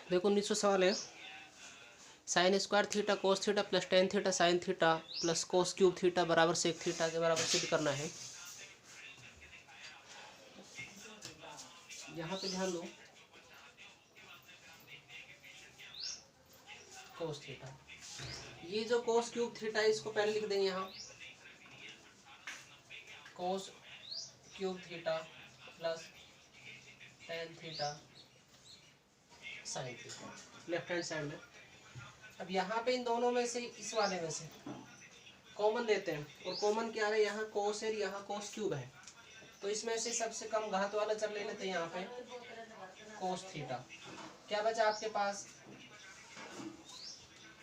देखो 1900 सवाल है। Sign square theta cos theta plus tan theta sine theta plus cos cube theta बराबर sec theta के बराबर सिद्ध करना है। यहाँ पे ध्यान दो, कोस थीटा, ये जो कोस क्यूब थीटा है इसको पहले लिख देंगे यहाँ, कोस cube theta plus tan theta sine theta left hand side में। अब यहाँ पे इन दोनों में से इस वाले में से कॉमन लेते हैं, और कॉमन क्या है, यहाँ कोस है यहाँ कोस क्यूब है, तो इसमें से सबसे कम घात वाला चर ले लेते हैं यहाँ पे कोस थीटा। क्या बचा आपके पास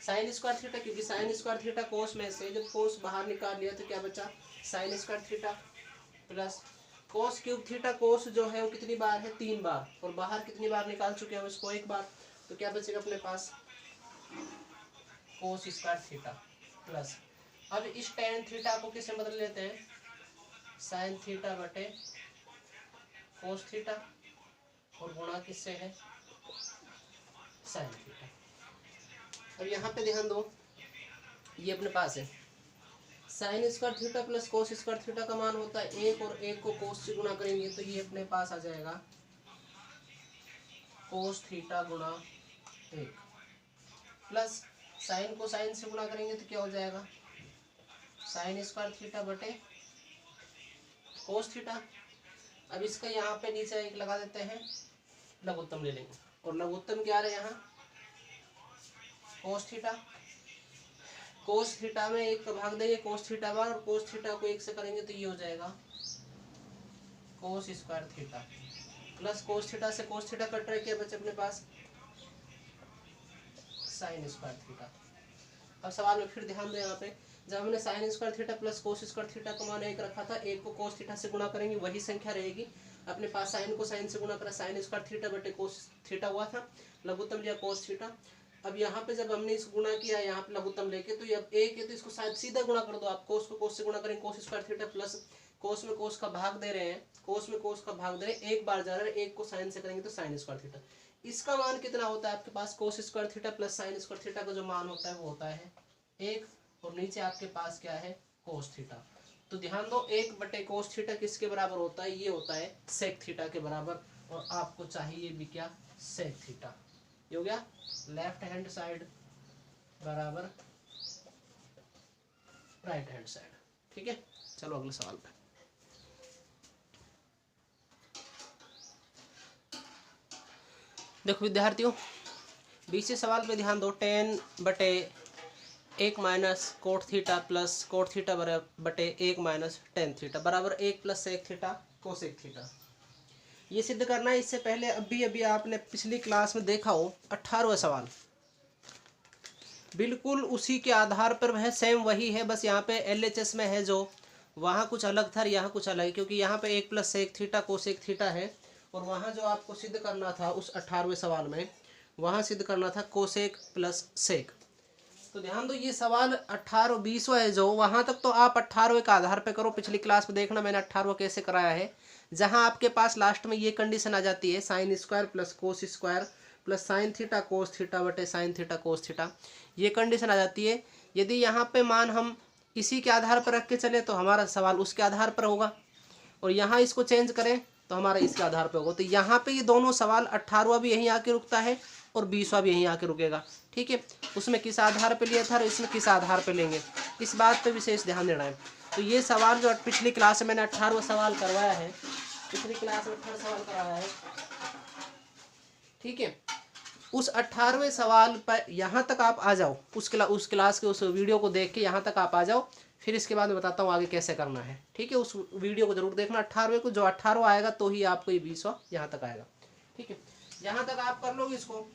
साइन स्क्वायर थीटा, क्योंकि साइन स्क्वायर थीटा कोस में से जब कोस बाहर निकाल लिया तो क्या बचा sine square theta plus cos cube theta. Cos जो है वो कितनी बार है 3 बार, और बाहर कितनी बार निकाल चुके हैं इसको 1 बार, तो क्या बचेगा अपने पास कोस स्क्वायर थीटा प्लस, अब इस टेन थीटा को किससे बदल लेते हैं साइन थीटा बटे कोस थीटा, और गुणा किससे है साइन थीटा। अब यहाँ पे ध्यान दो, ये अपने पास है sign square theta plus cos square theta का मान होता है 1, और 1 को कोस से गुणा करेंगे तो ये अपने पास आ जाएगा कोस थीटा गुणा 1 प्लस साइन को साइन से गुणा करेंगे तो क्या हो जाएगा साइन स्क्वायर थीटा बटे कोस थीटा। अब इसका यहाँ पे नीचे एक लगा देते हैं, लघुत्तम ले लेंगे, और लघुत्तम क्या है यहाँ कोस थीटा। कोस थीटा में 1 का भाग देंगे कोस थीटा बार, और कोस थीटा को 1 से करेंगे तो ये हो जाएगा कोस square theta plus cos theta से कोस थीटा कट रहा है, क्या बचे अपने पास साइन स्क्वायर थीटा। अब सवाल में फिर ध्यान दें, यहाँ पे जब हमने sign square theta plus cos square theta का मान 1 रखा था, 1 को कोस थीटा से गुणा करेंगे वही संख्या रहेगी अपने पास, साइन को साइन से गुणा करा साइन स्क्वायर थीटा बटे कोस थीटा हुआ था, लघुत्तम लिया कोस थीटा। अब यहाँ पे जब हमने इसको गुणा किया यहाँ पे लघुत्तम लेके, तो अब 1 है तो इसको शायद सीधा गुणा कर दो आप, कोस को कोस से गुणा करेंगे कोस स्क्वायर थीटा प्लस कोस में कोस का भाग दे रहे हैं, कोस में कोस का भाग दे रहे हैं, 1 बार जा रहा है, 1 को साइन से करेंगे तो साइन स्क्वायर थीटा। इसका मान कितना होता है आपके पास cos square theta plus sine square theta का जो मान होता है वो होता है 1, और नीचे आपके पास क्या है कोस थीटा। तो ध्यान दो 1 बटे कोस थीटा किसके बराबर होता है, ये होता है सेक थीटा के बराबर, और आपको चाहिए भी क्या सेक थीटा। ये हो गया लेफ्ट हैंड साइड बराबर राइट हैंड साइड। ठीक है, चलो अगले सवाल पे। देखो विद्यार्थियों, 20 सवाल पे ध्यान दो, 10 बटे 1 minus cot theta plus cot theta बटे 1 माइनस टेन थीटा बराबर 1 plus sec theta cosec theta. ये सिद्ध करना है। इससे पहले अभी आपने पिछली क्लास में देखा हो 18वां सवाल, बिल्कुल उसी के आधार पर वह सेम वही है, बस यहाँ पे LHS में है जो, वहाँ कुछ अलग था यहाँ कुछ अलग है, क्योंकि यहाँ पे 1 plus sec theta cosec theta है, और वहाँ जो आपको सिद्ध करना था उस 18वें सवाल में, वहाँ सिद्ध करना था कोसेक प्लस सेक। तो ध्यान दो ये सवाल 18 20वां है जो, वहाँ तक तो आप 18वें का आधार पे करो। पिछली क्लास में देखना मैंने 18वां कैसे कराया है, जहाँ आपके पास लास्ट में ये कंडीशन आ जाती है sine square plus cos square plus sine theta cos theta बटे साइन थीटा कोस थीटा, ये कंडीशन आ जाती है। यदि यहाँ पे मान हम इसी के आधार पर रख के चले तो हमारा सवाल उसके आधार पर होगा, और यहाँ इसको चेंज करें तो हमारा इसके आधार पर होगा। तो यहाँ पे ये दोनों सवाल 18वां भी यहीं आके रुकता है और 20वां भी यहीं आके रुकेगा। ठीक है, उसमें किस आधार पे लिया था और इसमें किस आधार पे लेंगे, इस बात पे विशेष ध्यान देना है। तो ये सवाल जो पिछली क्लास में मैंने 18वां सवाल करवाया है, पिछली क्लास में 18 सवाल करवाया है, ठीक है, उस 18वें सवाल पर यहाँ तक आप आ जाओ, उस क्लास के उस वीडियो को देख के यहाँ तक आप आ जाओ, फिर इसके बाद मैं बताता हूँ आगे कैसे करना है। ठीक है, उस वीडियो को जरूर देखना 18वें को, जो 18वां आएगा तो ही आपको ये 20वां यहाँ तक आएगा। ठीक है, यहाँ तक आप कर लोगे इसको।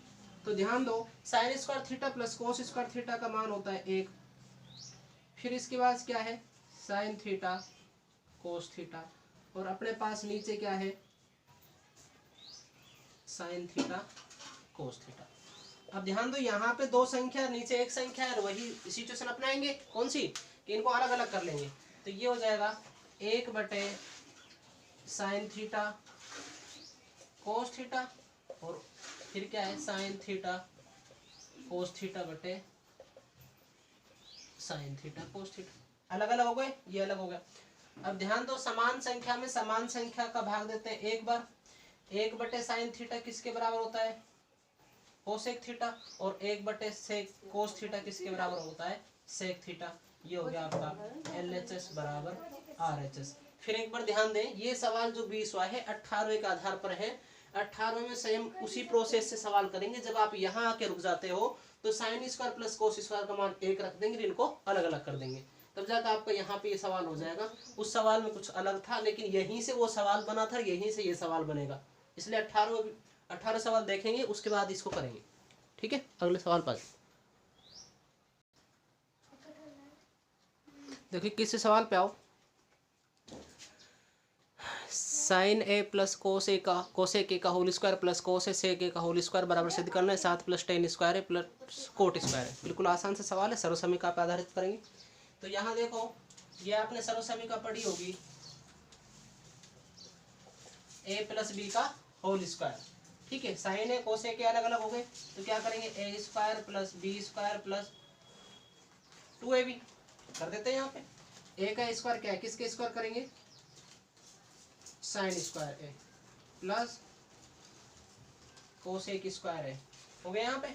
तो ध्यान दो sign square theta plus cos square theta का मान होता है 1, फिर इसके बाद क्या है साइन थीटा कोस थीटा, और अपने पास नीचे क्या है साइन थीटा कोस थीटा। अब ध्यान दो यहाँ पे 2 संख्या नीचे 1 संख्या है, वही सिचुएशन अपनाएंगे, कौन सी कि इनको अलग अलग कर लेंगे। तो ये हो जाएगा 1 बटे साइन थीटा कोस थीटा, और फिर क्या है साइन थीटा कोस थीटा बटे साइन थीटा कोस थीटा। अलग अलग हो गए, ये अलग हो गया। अब ध्यान दो, समान संख्या में समान संख्या का भाग देते हैं एक बार। 1 बटे साइन थीटा किसके बराबर होता है कोसेक थीटा, और 1 बटे सेक कोस थीटा किसके बराबर होता है सेक थीटा। ये हो गया आपका LHS बराबर RHS। फिर एक बार ध्यान दें, ये सवाल जो 20वां है 18वें के आधार पर है। 18वें में सेम उसी प्रोसेस से सवाल करेंगे। जब आप यहाँ आके रुक जाते हो तो sine square plus cos square का मान 1 रख देंगे, इनको अलग अलग कर देंगे, तब जाकर आपका यहाँ पे ये सवाल हो जाएगा। उस सवाल में कुछ अलग था, लेकिन यहीं से वो सवाल बना था, यहीं से ये सवाल बनेगा। इसलिए 18 सवाल देखेंगे, उसके बाद इसको करेंगे। ठीक है, अगले सवाल पर देखिए, किस सवाल पे आओ। साइन ए प्लस कोस ए का कोसेक ए का होल स्क्वायर प्लस कोस ए सेक ए का होल स्क्वायर बराबर सिद्ध करना है 7 प्लस टेन स्क्वायर है प्लस कोट स्क्वायर है। बिल्कुल आसान से सवाल है, सर्वसमीका पर आधारित करेंगे। तो यहाँ देखो, ये आपने सर्वसमीका पढ़ी होगी, ए प्लस बी का होल स्क्वायर। ठीक है, साइन ए कोस ए के अलग अलग हो गए, तो क्या करेंगे a square plus b square plus 2ab कर देते हैं। यहाँ पे ए का स्क्वायर क्या है, किसके स्क्वायर करेंगे साइन स्क्वायर ए प्लस कोस ए की स्क्वायर है, हो गया यहाँ पे।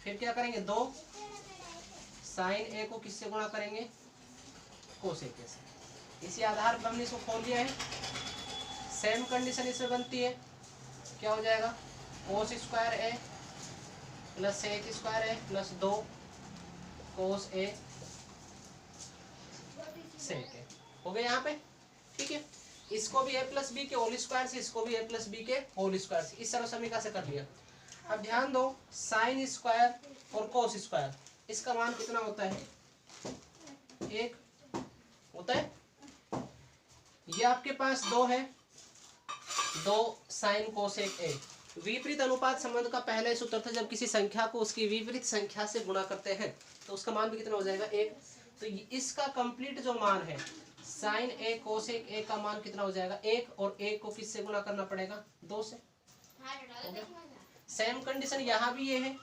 फिर क्या करेंगे 2 साइन ए को किससे गुणा करेंगे कोस ए के से। इसी आधार पर हमने इसको खोल दिया है। सेम कंडीशन इसमें बनती है, क्या हो जाएगा कोस स्क्वायर ए प्लस सेक स्क्वायर ए प्लस 2 कोस ए सेक ए, हो गया यहाँ पे। ठीक है, इसको भी a प्लस बी के होल स्क्वायर से, इसको भी a प्लस बी के होल स्क्वायर से, इस सर्वसमीका से कर लिया। अब ध्यान दो, साइन स्क्वायर और कोस स्क्वायर, इसका मान कितना होता है 1 होता है। ये आपके पास 2 है, 2 साइन कोसेक ए। विपरीत अनुपात संबंध का पहला सूत्र था, जब किसी संख्या को उसकी विपरीत संख्या से गुणा करते हैं तो उसका मान भी कितना हो जाएगा 1। तो इसका कंप्लीट जो मान है साइन ए कोसेक ए का मान कितना हो जाएगा 1, और 1 को किससे गुणा करना पड़ेगा 2 से। सेम कंडीशन यहाँ भी ये है,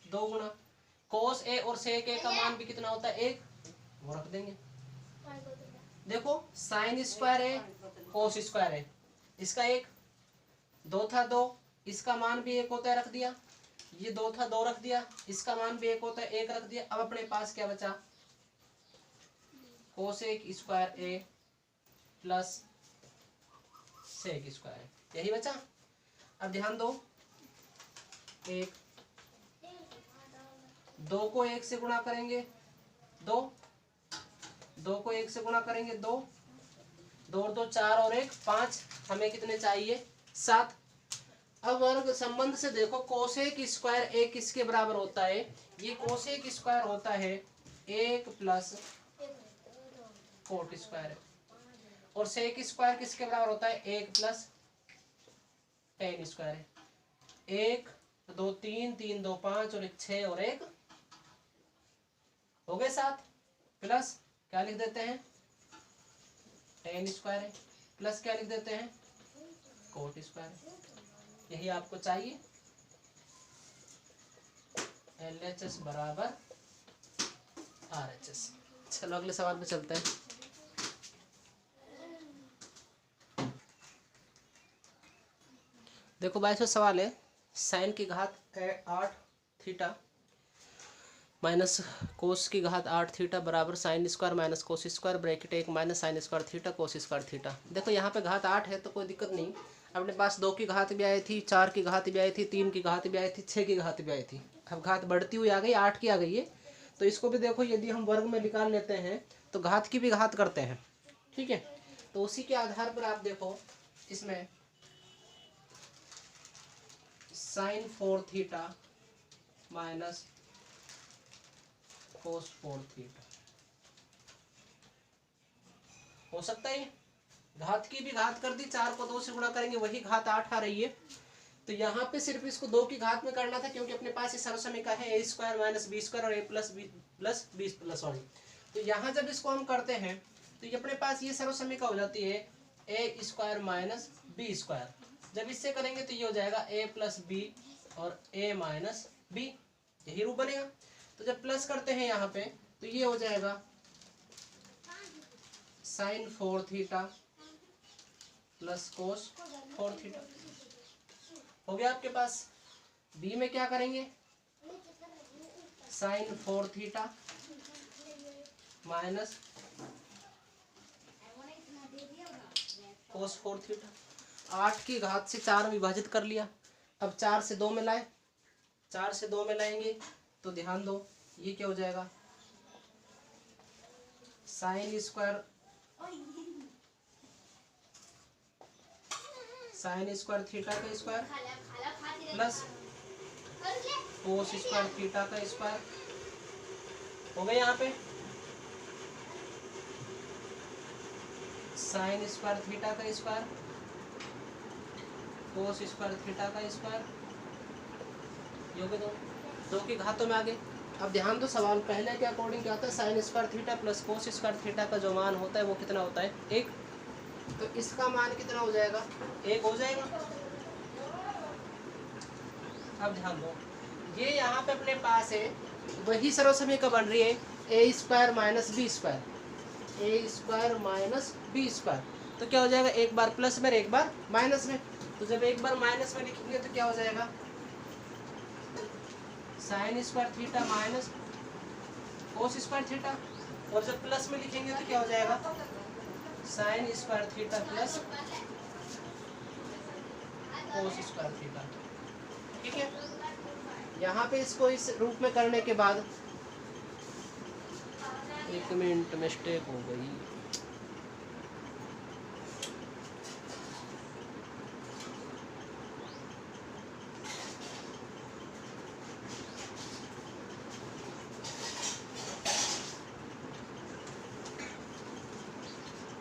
2 गुणा कोस ए और सेक ए का मान भी कितना होता है 1, वो रख देंगे। देखो साइन स्क्वायर है कोस स्क्वायर है, इसका 1 2 था 2, इसका मान भी 1 होता है, रख दिया। ये 2 था 2 रख दिया, इसका मान भी 1 होता है 1 रख दिया। अब अपने पास क्या बचा कोसेक स्क्वायर ए प्लस सेक स्क्वायर, यही बचा। अब ध्यान दो, 1 2 को 1 से गुणा करेंगे 2, 2 को 1 से गुणा करेंगे 2, 2 और 2 4 और 1 5, हमें कितने चाहिए 7। अब वर्ग संबंध से देखो, कोसेक स्क्वायर ए किसके बराबर होता है, ये कोसेक स्क्वायर होता है 1 प्लस कोट स्क्वायर है, और सेक स्क्वायर किसके बराबर होता है 1 प्लस टेन स्क्वायर है। 1 2 3 3 2 5 और 1 6 और 1 हो गए 7, प्लस क्या लिख देते हैं टेन स्क्वायर है, प्लस क्या लिख देते हैं कोट स्क्वायर है। यही आपको चाहिए, LHS बराबर RHS। चलो अगले सवाल पे चलते हैं। देखो 22वां सवाल है, साइन की घात 8 थीटा माइनस कोस की घात 8 थीटा बराबर sine square minus cos square bracket 1 minus sign square theta cos square theta. देखो यहाँ पे घात 8 है तो कोई दिक्कत नहीं, अपने पास 2 की घात भी आई थी, 4 की घात भी आई थी, 3 की घात भी आई थी, 6 की घात भी आई थी। अब घात बढ़ती हुई आ गई, 8 की आ गई है, तो इसको भी देखो यदि हम वर्ग में निकाल लेते हैं तो घात की भी घात करते हैं। ठीक है, तो उसी के आधार पर आप देखो, इसमें sine 4 theta minus cos 4 theta हो सकता है। घात की भी घात कर दी, 4 को 2 से गुणा करेंगे वही घात 8 आ रही है। तो यहाँ पे सिर्फ इसको 2 की घात में करना था, क्योंकि अपने पास ये सर्वसमीका है a square minus b square और ए प्लस बी प्लस सॉरी। तो यहाँ जब इसको हम करते हैं तो ये अपने पास ये सर्वसमीका हो जाती है a square minus b square. जब इससे करेंगे तो ये हो जाएगा ए प्लस बी और a माइनस बी, यही रूप बनेगा। तो जब प्लस करते हैं यहाँ पे तो ये हो जाएगा sine 4 theta plus cos 4 theta. हो गया आपके पास। बी में क्या करेंगे, sine 4 theta minus cos 4 theta. 8 की घात से 4 विभाजित कर लिया। अब 4 से 2 में लाए, 4 से 2 में लाएंगे तो ध्यान दो ये क्या हो जाएगा, साइन स्क्वायर थीटा का square plus cos square theta का स्क्वायर। हो गया यहाँ पे साइन स्क्वायर थीटा का स्क्वायर कोस स्क्वायर थीटा का स्क्वायर। योग्य दो की घातों में आगे। अब ध्यान दो सवाल पहले के अकॉर्डिंग क्या होता है, sign square theta plus cos square theta का जो मान होता है वो कितना होता है, 1। तो इसका मान कितना हो जाएगा, 1 हो जाएगा। अब ध्यान दो ये यहाँ पे अपने पास है वही सर्वसमीकरण बन रही है a square minus b square, A square minus b square. तो क्या हो जाएगा, एक बार प्लस में एक बार माइनस में। तो जब एक बार माइनस में लिखेंगे तो क्या हो जाएगा, sign square theta minus cos square theta. और जब प्लस में लिखेंगे तो क्या हो जाएगा, sign square theta plus cos square theta. ठीक है, यहाँ पे इसको इस रूप में करने के बाद, एक मिनट मिस्टेक हो गई,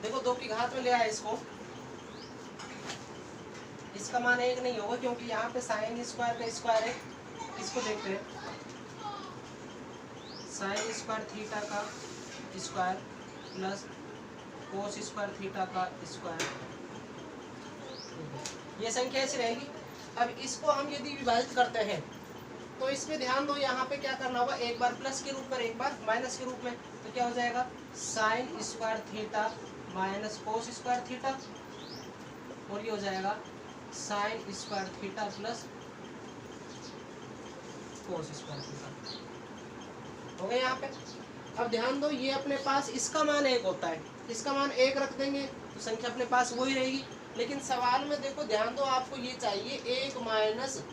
देखो 2 की घात में ले आया इसको, इसका मान 1 नहीं होगा क्योंकि यहाँ पे साइन स्क्वायर का स्क्वायर है। इसको देखते हैं, साइन स्क्वायर थीटा का square plus cos square theta का स्क्वायर, ये संख्या ऐसी रहेगी। अब इसको हम यदि विभाजित करते हैं तो इसमें ध्यान दो यहाँ पे क्या करना होगा, एक बार प्लस के रूप में एक बार माइनस के रूप में। तो क्या हो जाएगा, sign square theta minus cos square theta, और ये हो जाएगा sign square theta plus cos square theta. हो गया यहाँ पे। अब ध्यान दो ये अपने पास इसका मान 1 होता है, इसका मान 1 रख देंगे तो संख्या अपने पास वही रहेगी। लेकिन सवाल में देखो ध्यान दो, आपको ये चाहिए 1 minus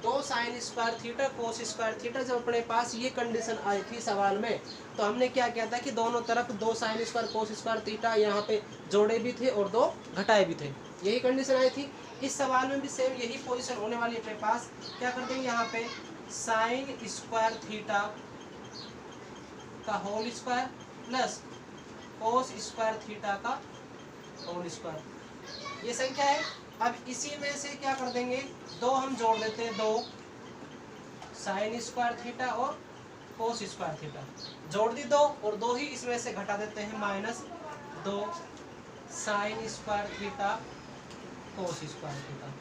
2 sign square theta cos square theta. जब अपने पास ये कंडीशन आई थी सवाल में तो हमने क्या किया था कि दोनों तरफ 2 साइन स्क्वायर कोस स्क्वायर थीटा यहाँ पे जोड़े भी थे और 2 घटाए भी थे, यही कंडीशन आई थी। इस सवाल में भी सेम यही पोजीशन होने वाली है। अपने पास क्या कर देंगे, यहाँ पे साइन स्क्वायर थीटा का whole square plus cos square theta का होल स्क्वायर, ये संख्या है। अब इसी में से क्या कर देंगे, 2 हम जोड़ देते हैं, 2 साइन स्क्वायर थीटा और कोस स्क्वायर थीटा जोड़ दी 2, और 2 ही इसमें से घटा देते हैं, minus 2 sign square theta cos square theta.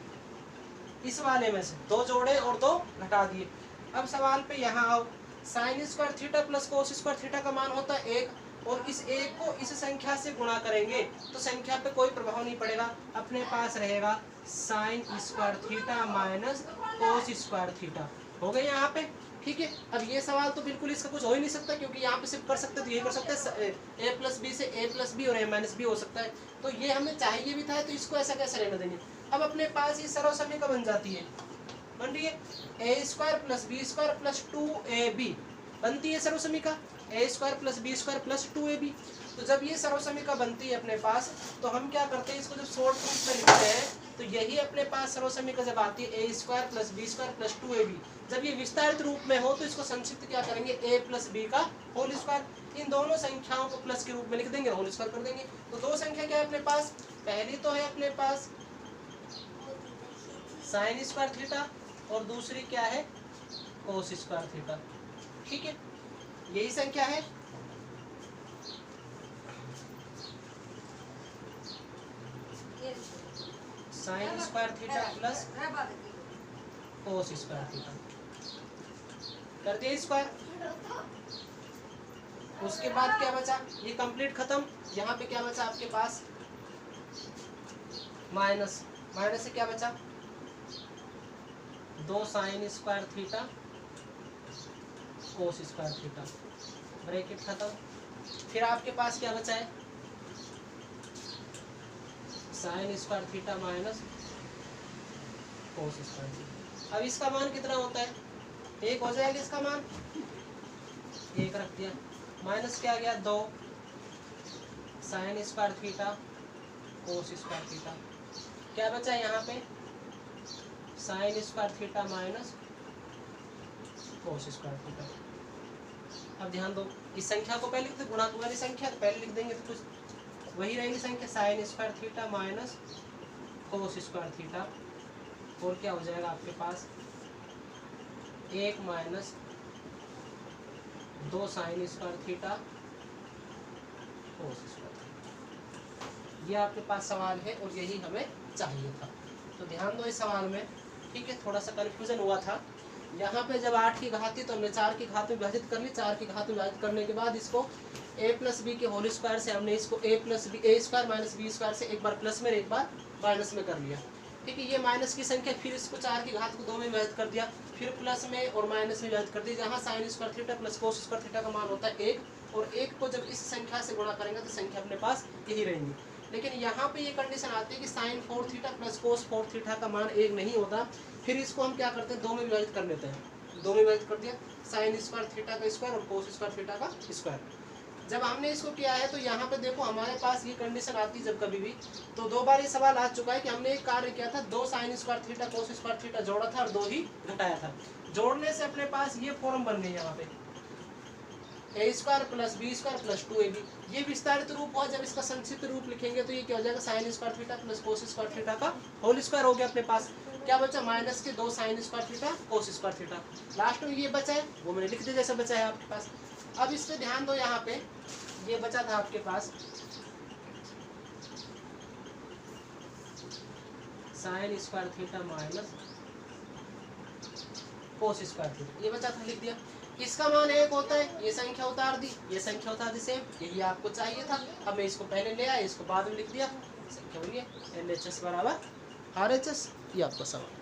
इस वाले में से 2 जोड़े और 2 घटा दिए। अब सवाल पे यहाँ आओ, sign square theta plus cos square theta का मान होता है 1, और इस 1 को इस संख्या से गुणा करेंगे तो संख्या पे कोई प्रभाव नहीं पड़ेगा। अपने पास रहेगा sign square theta minus cos square theta. हो गए यहाँ पे। ठीक है, अब ये सवाल तो बिल्कुल इसका कुछ हो ही नहीं सकता क्योंकि यहाँ पे सिर्फ कर सकते तो ये कर सकते हैं, a प्लस बी से a प्लस बी और a माइनस बी हो सकता है। तो ये हमें चाहिए भी था, तो इसको ऐसा कैसे रहने देंगे। अब अपने पास ये सर्वसमीकरण बन जाती है, बन रही है a square plus b square plus 2ab बनती है सर्वसमीकरण, a square plus b square plus 2ab। तो जब ये सर्वसमीकरण बनती है अपने पास तो हम क्या करते हैं, इसको जब शॉर्ट रूप में लिखते हैं तो यही अपने पास सर्वसमीकरण जब आती है a square plus b square plus 2ab। जब ये विस्तारित रूप में हो तो इसको संक्षिप्त क्या करेंगे, ए प्लस बी का होल स्क्वायर। इन दोनों संख्याओं को प्लस के रूप में लिख देंगे, होल स्क्वायर कर देंगे। तो 2 संख्या क्या है अपने पास, पहली तो है अपने पास साइन स्क्वायर थीटा और दूसरी क्या है, कोस स्क्वायर थीटा। ठीक है, यही संख्या है। Sign square theta plus cos square theta कर दिया स्क्वायर। उसके बाद क्या बचा, ये कंप्लीट खत्म। यहाँ पे क्या बचा आपके पास, माइनस, माइनस से क्या बचा 2 sign square theta cos square theta, bracket खत्म। फिर आपके पास क्या बचा है, sign square theta minus cos square theta. अब इसका मान कितना होता है, 1 हो जाएगा इसका मान, 1 रख दिया। माइनस क्या आ गया 2 sign square theta cos square theta. क्या बचा यहाँ पे, sine square theta minus cos square theta. अब ध्यान दो, इस संख्या को पहले लिख दो, गुणांक वाली संख्या तो पहले लिख देंगे तो कुछ वही रहेगी संख्या, sign square theta minus cos square theta. और क्या हो जाएगा आपके पास 1 minus 2 sign square theta cos square theta. ये आपके पास सवाल है और यही हमें चाहिए था। तो ध्यान दो इस सवाल में, ठीक है। थोड़ा सा कन्फ्यूजन हुआ था यहाँ पे, जब 8 की घात थी तो हमने 4 की घात में विभाजित कर ली। 4 की घात में विभाजित करने के बाद इसको a प्लस बी के होल स्क्वायर से हमने इसको a plus b a square minus b square से एक बार प्लस में एक बार माइनस में कर लिया, ठीक है। ये माइनस की संख्या, फिर इसको 4 की घात को 2 में विभाजित कर दिया, फिर प्लस में और माइनस में विभाजित कर दिया। जहाँ sign square theta plus cos square theta का मान होता है 1, और 1 को जब इस संख्या से गुणा करेंगे तो संख्या अपने पास यही रहेंगी। लेकिन यहाँ पे ये कंडीशन आती है कि sine 4 theta plus cos 4 theta का मान 1 नहीं होता। फिर इसको हम क्या करते हैं, 2 में विभाजित कर लेते हैं। 2 में विभाजित कर दिया, साइन स्क्वायर थीटा का स्क्वायर और कोस स्क्वायर थीटा का स्क्वायर। जब हमने इसको किया है तो यहाँ पे देखो हमारे पास ये कंडीशन आती है जब कभी भी, तो 2 बार ये सवाल आ चुका है कि हमने एक कार्य किया था, 2 sign square theta cos square theta जोड़ा था और 2 ही घटाया था। जोड़ने से अपने पास ये फॉर्म बन गई यहाँ पे a square plus b square plus 2ab। ये विस्तारित रूप हुआ, जब इसका संक्षिप्त रूप लिखेंगे तो ये क्या हो जाएगा, sign square theta plus cos square theta का होल स्क्वायर हो गया। अपने पास क्या बचा, माइनस के 2 sign square theta cos square theta. Last में ये बचा है, वो मैंने लिख दिया जैसा बचा है आपके पास। अब इस पे ध्यान दो, यहाँ पे ये बचा था आपके पास sine square theta minus cos square theta, ये बचा था, लिख दिया। इसका मान 1 होता है, ये संख्या उतार दी, ये संख्या उतार दी, सेम यही आपको चाहिए था। अब मैं इसको पहले ले आया, इसको बाद में लिख दिया, संख्या हुई है LHS बराबर RHS। ये आपका सवाल।